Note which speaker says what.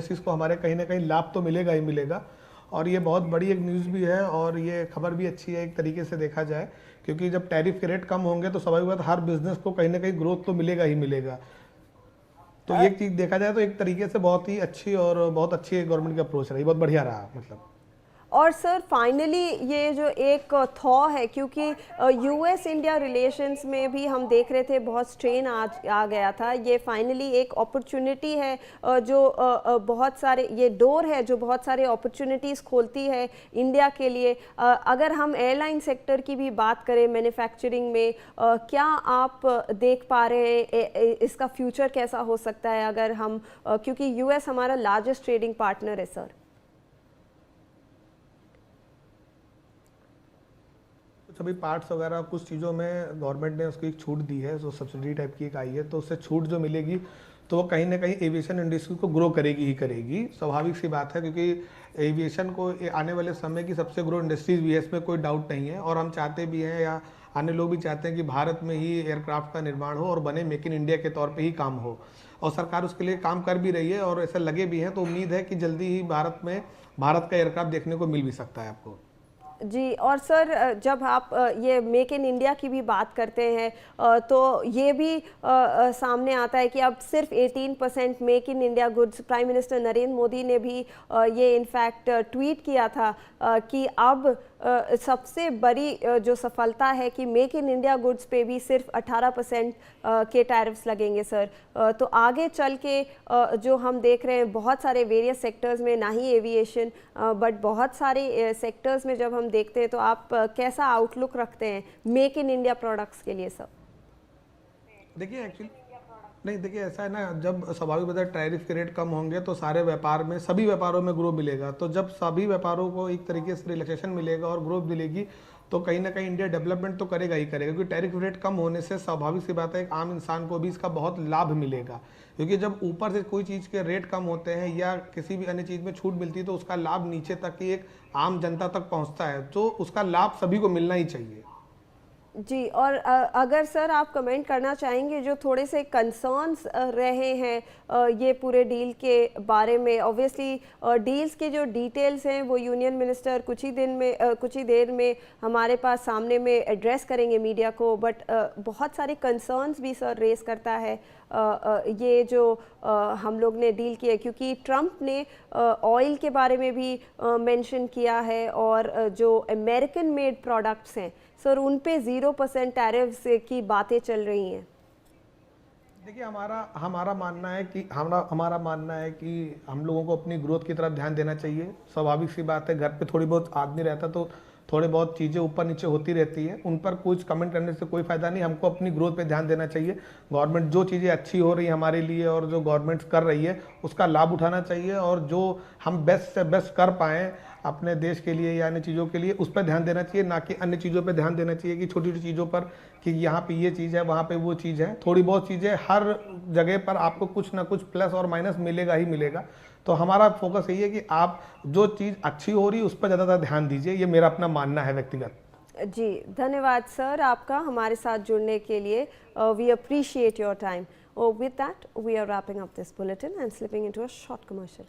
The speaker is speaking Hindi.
Speaker 1: इसको हमारे कहीं ना कहीं लाभ तो मिलेगा ही मिलेगा। और ये बहुत बड़ी एक न्यूज़ भी है और ये खबर भी अच्छी है एक तरीके से देखा जाए, क्योंकि जब टैरिफ के रेट कम होंगे तो स्वाभाविक बात हर बिजनेस को कहीं ना कहीं ग्रोथ तो मिलेगा ही मिलेगा। तो
Speaker 2: अ,
Speaker 1: एक चीज़ देखा जाए तो एक तरीके से बहुत ही अच्छी और बहुत अच्छी गवर्नमेंट की अप्रोच रही, बहुत बढ़िया रहा मतलब।
Speaker 2: और सर फाइनली ये जो एक थॉ है, क्योंकि यूएस इंडिया रिलेशंस में भी हम देख रहे थे बहुत स्ट्रेन आ गया था, ये फाइनली एक अपॉर्चुनिटी है जो बहुत सारे, ये डोर है जो बहुत सारे अपॉर्चुनिटीज़ खोलती है इंडिया के लिए। अगर हम एयरलाइन सेक्टर की भी बात करें, मैन्युफैक्चरिंग में क्या आप देख पा रहे हैं इसका फ्यूचर कैसा हो सकता है अगर हम क्योंकि यूएस हमारा लार्जेस्ट ट्रेडिंग पार्टनर है सर।
Speaker 1: कुछ अभी पार्ट्स वगैरह कुछ चीज़ों में गवर्नमेंट ने उसको एक छूट दी है, जो सब्सिडी टाइप की एक आई है, तो उससे छूट जो मिलेगी तो वो कहीं ना कहीं एविएशन इंडस्ट्री को ग्रो करेगी ही करेगी। स्वाभाविक सी बात है, क्योंकि एविएशन को आने वाले समय की सबसे ग्रो इंडस्ट्रीज भी है, इसमें कोई डाउट नहीं है। और हम चाहते भी हैं या अन्य लोग भी चाहते हैं कि भारत में ही एयरक्राफ्ट का निर्माण हो और बने, मेक इन इंडिया के तौर पे ही काम हो, और सरकार उसके लिए काम कर भी रही है और ऐसा लगे भी हैं। तो उम्मीद है कि जल्दी ही भारत में भारत का एयरक्राफ्ट देखने को मिल भी सकता है आपको।
Speaker 2: जी, और सर जब आप ये मेक इन इंडिया की भी बात करते हैं तो ये भी सामने आता है कि अब सिर्फ 18% make in India goods, prime minister Narendra Modi ने भी ये इनफैक्ट ट्वीट किया था कि अब सबसे बड़ी जो सफलता है कि मेक इन इंडिया गुड्स पे भी सिर्फ 18% के टैरिफ्स लगेंगे सर। तो आगे चल के जो हम देख रहे हैं बहुत सारे वेरियस सेक्टर्स में, ना ही एविएशन बट बहुत सारे सेक्टर्स में जब हम देखते हैं, तो आप कैसा आउटलुक रखते हैं मेक इन इंडिया प्रोडक्ट्स के लिए सर?
Speaker 1: देखिए एक्चुअली नहीं, देखिए ऐसा है ना, जब स्वाभाविक बता टैरिफ के रेट कम होंगे तो सारे व्यापार में, सभी व्यापारों में ग्रोथ मिलेगा। तो जब सभी व्यापारों को एक तरीके से रिलैक्सेशन मिलेगा और ग्रोथ मिलेगी तो कहीं ना कहीं इंडिया डेवलपमेंट तो करेगा ही करेगा, क्योंकि टैरिफ रेट कम होने से स्वाभाविक सी बात है एक आम इंसान को भी इसका बहुत लाभ मिलेगा। क्योंकि जब ऊपर से कोई चीज़ के रेट कम होते हैं या किसी भी अन्य चीज़ में छूट मिलती है तो उसका लाभ नीचे तक की एक आम जनता तक पहुँचता है, तो उसका लाभ सभी को मिलना ही चाहिए।
Speaker 2: जी, और अगर सर आप कमेंट करना चाहेंगे जो थोड़े से कंसर्न्स रहे हैं ये पूरे डील के बारे में। ऑब्वियसली डील्स के जो डिटेल्स हैं वो यूनियन मिनिस्टर कुछ ही देर में हमारे पास सामने में एड्रेस करेंगे मीडिया को, बट बहुत सारे कंसर्न्स भी सर रेस करता है ये जो हम लोग ने डील किया, क्योंकि ट्रंप ने ऑयल के बारे में भी मेंशन किया है और जो अमेरिकन मेड प्रोडक्ट्स हैं सर उन पे 0% टैरिफ्स की बातें चल रही हैं।
Speaker 1: देखिए हमारा मानना है कि हमारा मानना है कि हम लोगों को अपनी ग्रोथ की तरफ ध्यान देना चाहिए। स्वाभाविक सी बात है, घर पे थोड़ी बहुत आदमी रहता तो थोड़े बहुत चीज़ें ऊपर नीचे होती रहती है, उन पर कुछ कमेंट करने से कोई फ़ायदा नहीं। हमको अपनी ग्रोथ पे ध्यान देना चाहिए। गवर्नमेंट जो चीज़ें अच्छी हो रही है हमारे लिए और जो गवर्नमेंट कर रही है उसका लाभ उठाना चाहिए, और जो हम बेस्ट से बेस्ट कर पाएँ अपने देश के लिए या अन्य चीज़ों के लिए उस पर ध्यान देना चाहिए, ना कि अन्य चीज़ों पर ध्यान देना चाहिए कि छोटी छोटी चीज़ों पर कि यहाँ पे ये चीज़ है वहाँ पे वो चीज़ है। थोड़ी बहुत चीज़ें हर जगह पर आपको कुछ ना कुछ प्लस और माइनस मिलेगा ही मिलेगा। तो हमारा फोकस यही है कि आप जो चीज़ अच्छी हो रही है उस पर ज़्यादा ध्यान दीजिए, ये मेरा अपना मानना है व्यक्तिगत।
Speaker 2: जी, धन्यवाद सर आपका हमारे साथ जुड़ने के लिए। We appreciate your time. With that we are wrapping up this bulletin and slipping into a short commercial.